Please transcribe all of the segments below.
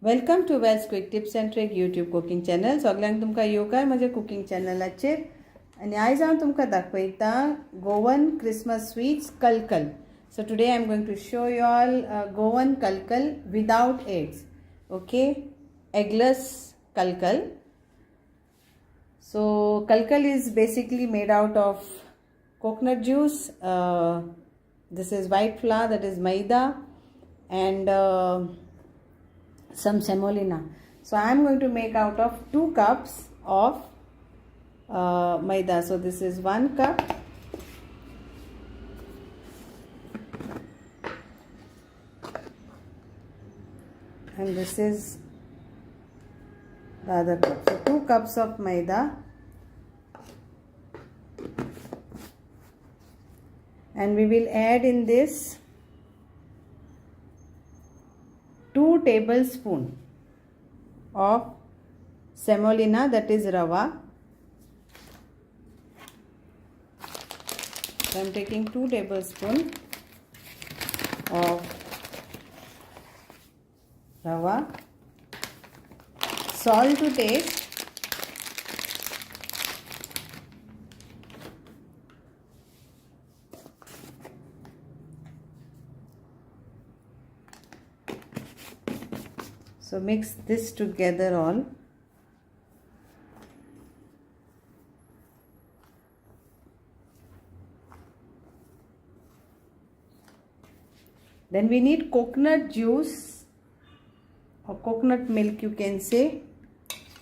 Welcome to Wells quick tips and trick YouTube cooking channel. सगळ्यांक तुमकां येवकार म्हज्या कुकिंग चॅनलाचेर. आनी आयज हांव तुमकां दाखयता Goan Christmas sweets kalkal. So today I am going to show you all Goan kalkal without eggs. Okay, eggless kalkal. So kalkal is basically made out of coconut juice. This is white flour, that is maida, and some semolina. So I am going to make out of 2 cups of maida. So this is 1 cup. And this is the other cup. So 2 cups of maida. And we will add in this 2 tablespoons of semolina, that is rava. So I am taking 2 tablespoons of rava. Salt to taste. So mix this together all. Then we need coconut juice or coconut milk, you can say.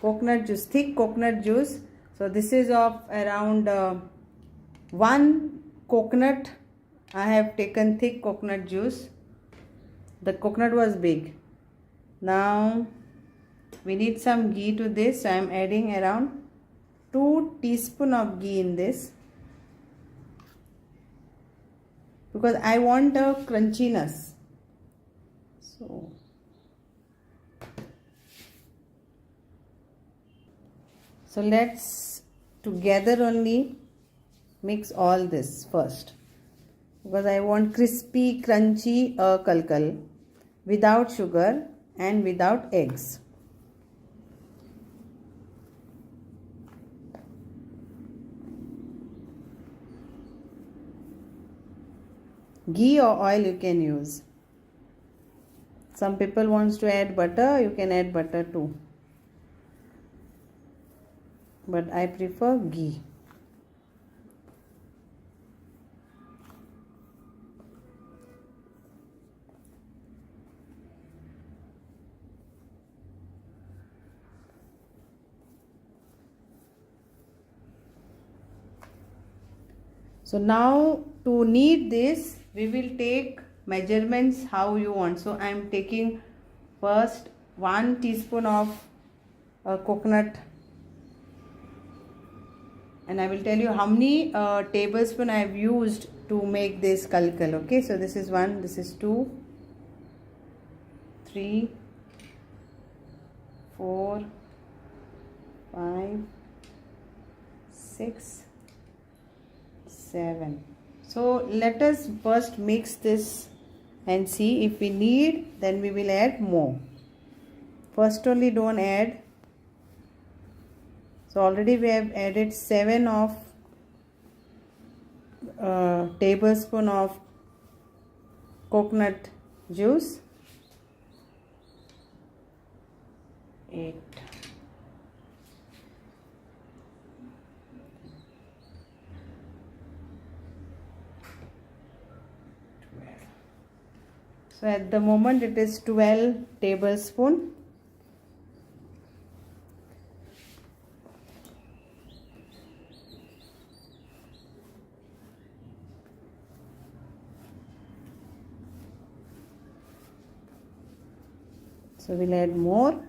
Coconut juice, thick coconut juice. So this is of around 1 coconut. I have taken thick coconut juice. The coconut was big. Now we need some ghee to this. So I am adding around 2 teaspoons of ghee in this, because I want a crunchiness. So let's together only mix all this first, because I want crispy, crunchy kalkal without sugar and without eggs. Ghee or oil you can use. Some people wants to add butter, you can add butter too, but I prefer ghee. So now to knead this, we will take measurements how you want. So I am taking first 1 teaspoon of coconut, and I will tell you how many tablespoons I have used to make this kalkal. Okay, so this is 1, this is 2, 3, 4, 5, 6, 7. So let us first mix this and see. If we need, then we will add more. First only don't add. So already we have added 7 of tablespoon of coconut juice. 8. So at the moment it is 12 tablespoons. So we'll add more.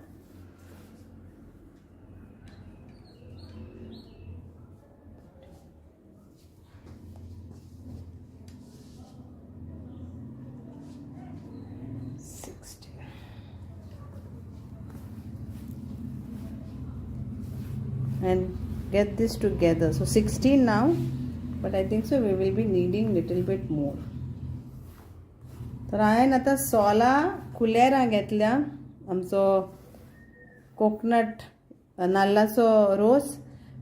And get this together. So 16 now, but I think so we will be needing little bit more. तर हांवें आतां 16 कुलेरां घेतल्या आमचो coconut नाल्लाचो रोस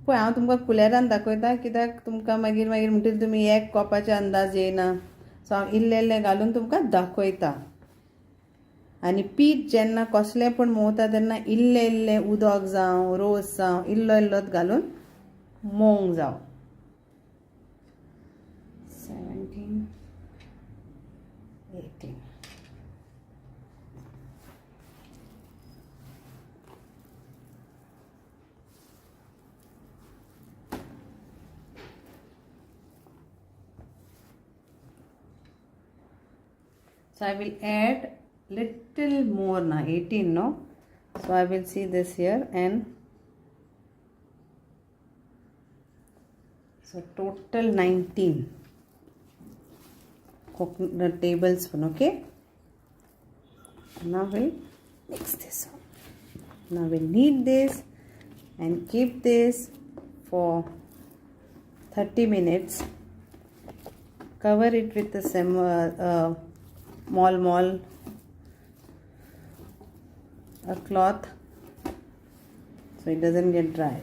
पळय हांव तुमकां कुलेरान दाखयता कित्याक तुमकां मागीर म्हणटकीर तुमी एक कपाचे अंदाज येयना सो हांव इल्लें इल्लें घालून तुमकां दाखयता आनी पीठ जेन्ना कसलें पण मोवता तेन्ना इल्लें इल्लें उदक जावं रोस जावं इल्लो इल्लोच घालून मोवंक जावं 17 18 So I will add little more now, 18 no. So I will see this here and so total 19 coconut tablespoon. Okay. Now we'll mix this up. Now we'll knead this and keep this for 30 minutes. Cover it with the mol a cloth so it doesn't get dry.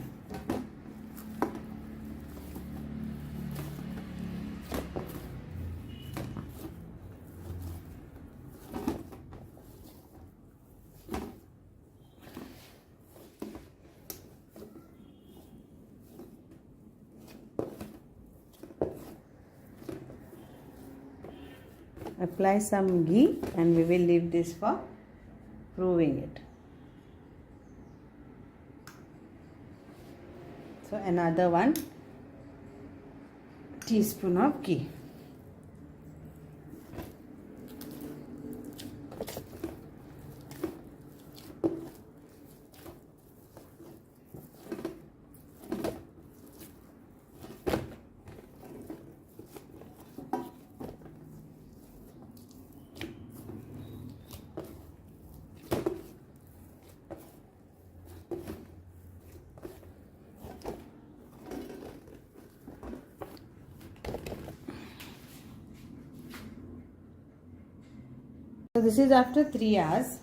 Apply some ghee and we will leave this for proving it. So another 1 teaspoon of ghee. So this is after 3 hours.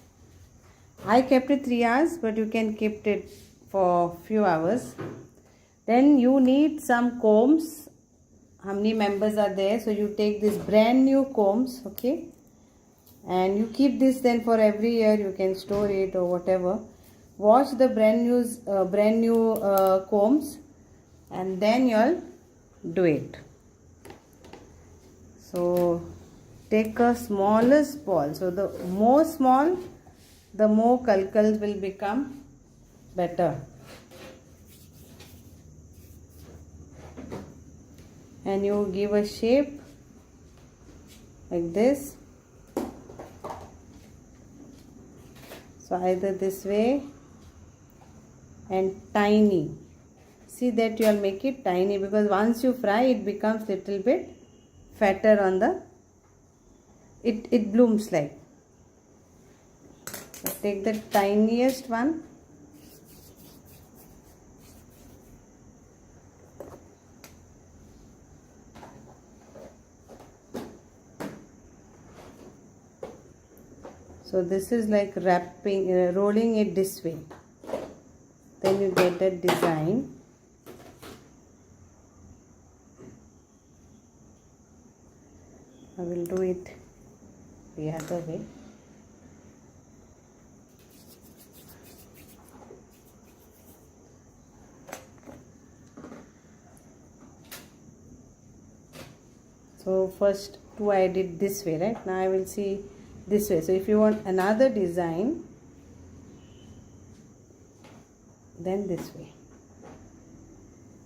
I kept it 3 hours, but you can keep it for few hours. Then you need some combs. How many members are there? So you take this brand new combs, okay, and you keep this then for every year. You can store it or whatever. Wash the brand new combs, and then you'll do it. So take a smallest ball. So the more small, the more kulkuls will become better. And you give a shape like this. So either this way and tiny. See that you will make it tiny because once you fry it becomes little bit fatter on the it blooms like. So take the tiniest one. So this is like wrapping, rolling it this way. Then you get that design. I will do it the other way. So first two I did this way, right? Now I will see this way. So if you want another design, then this way.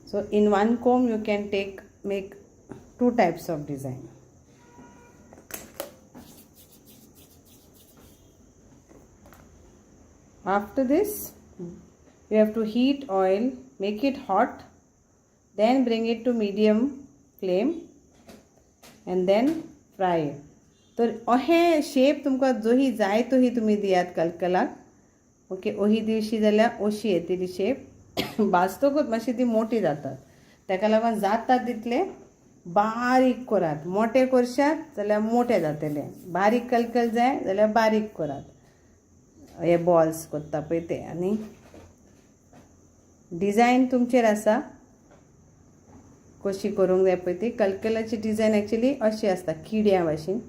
So in one comb you can make two types of design. After this, you have to heat oil, make it hot, then bring it to medium flame and then fry it. So अहे shape तुमकां जोही जाय तोही तुमी दियात कलकलाक. Okay, ओही दिवशी जाल्यार अशी येतली शेप. भाजतकूच मातशी ती मोठी जातात. ताका लागून जाता तितले बारीक करात. मोठे करशात जाल्यार मोठे जातले. बारीक कलकल जाय जाल्यार बारीक करात. हे बॉल्स करता पळय ते. आनी डिझायन तुमचेर आसा कशी करूंक जाय पळय ती. कलकलाची डिझायन एक्चुअली अशी आसता किड्या भाशेन.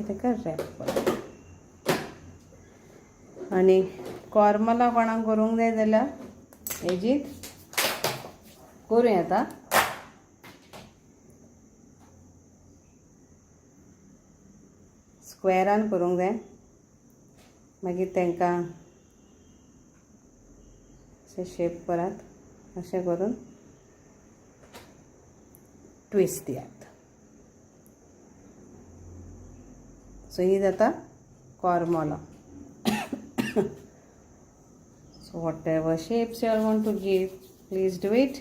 ताका रॅप आनी कॉर्मला कोणाक करूंक जाय जाल्यार हेजीत करूं येता. स्क्वेरान करूंक जाय. मागीर तांकां अशें शेप करात. अशें करून ट्विस्ट दियात. सो ही जाता कॉर्मला. So whatever shapes you all want to give, please do it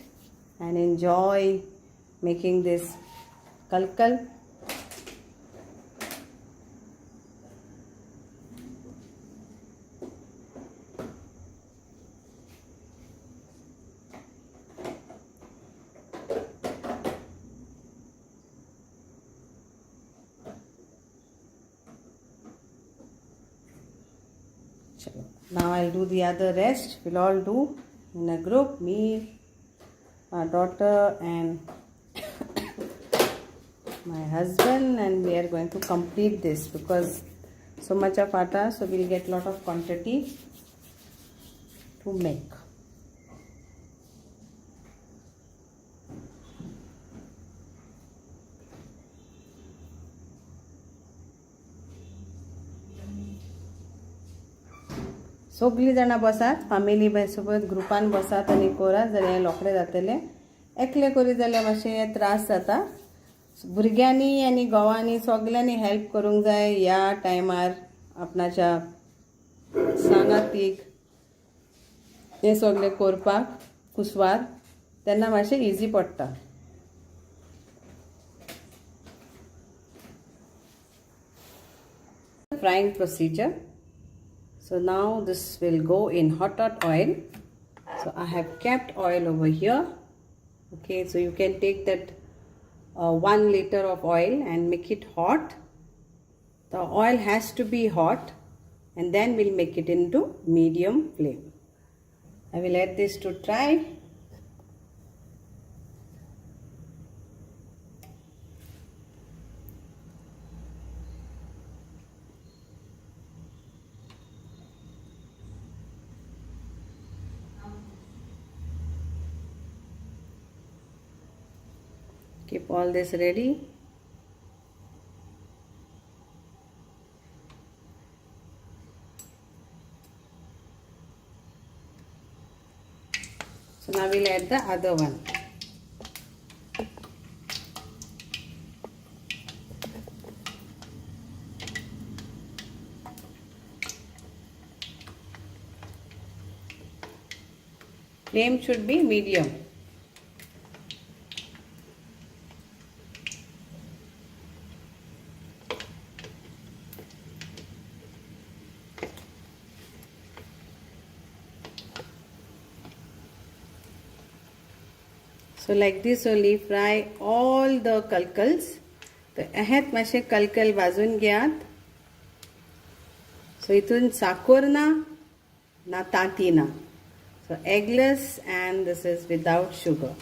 and enjoy making this kalkal. Now I'll do the other rest. We'll all do in a group, me, our daughter and my husband, and we are going to complete this because so much of atta, so we'll get lot of quantity to make. सगळीं जाणां बसात, family सोबत ग्रुपान बसात आनी करात जाल्यार रोखडें जातलें. एकले करी जाल्यार मातशें त्रास जाता. भुरग्यांनी आनी घोवांनी सगल्यांनी हेल्प करूंक जाय ह्या टायमार आपणाच्या सांगातीक हें सगळें करपाक कुसवार. तेन्ना मातशें इजी पडटा. Frying procedure. So now this will go in hot oil. So I have kept oil over here. Okay, so you can take that 1 liter of oil and make it hot. The oil has to be hot and then we'll make it into medium flame. I will add this to try. Keep all this ready. So now we'll add the other one. Flame should be medium. So like this only fry all the kalkals. तो हेत मातशे कलकल भाजून घेयात. सो हितून साखर ना तांती ना. So eggless and this is without sugar.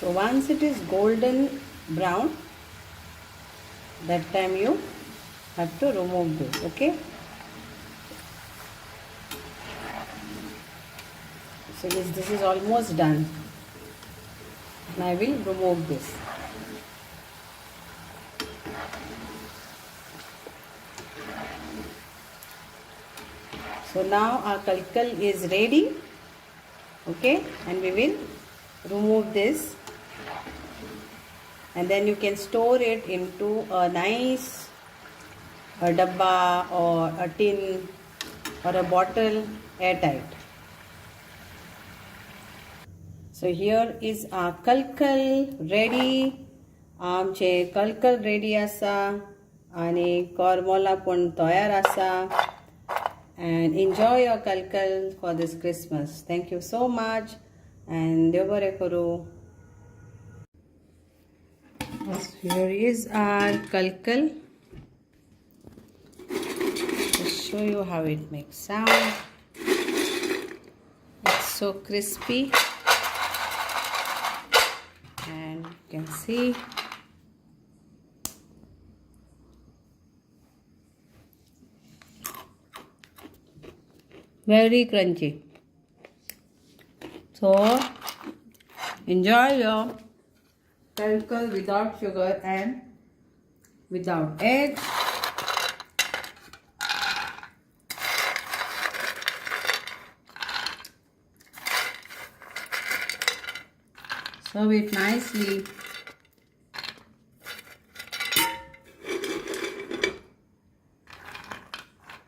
So once it is golden brown, that time you have to remove this. Okay. So this is almost done. Now I will remove this. So now our kalkal is ready. Okay, and we will remove this, and then you can store it into a nice dabba or a tin or a bottle airtight. So here is our kalkal ready. आमचे kalkal ready आसा आणि kormola पण तयार आसा. And enjoy your kalkal for this Christmas. Thank you so much, and Dev bare karo. Here is our kalkal. Just show you how it makes sound. It's so crispy, and you can see very crunchy. So enjoy your kalkal without sugar and without eggs. Serve it nicely.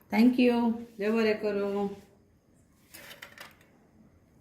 Thank you. Dev bare karo.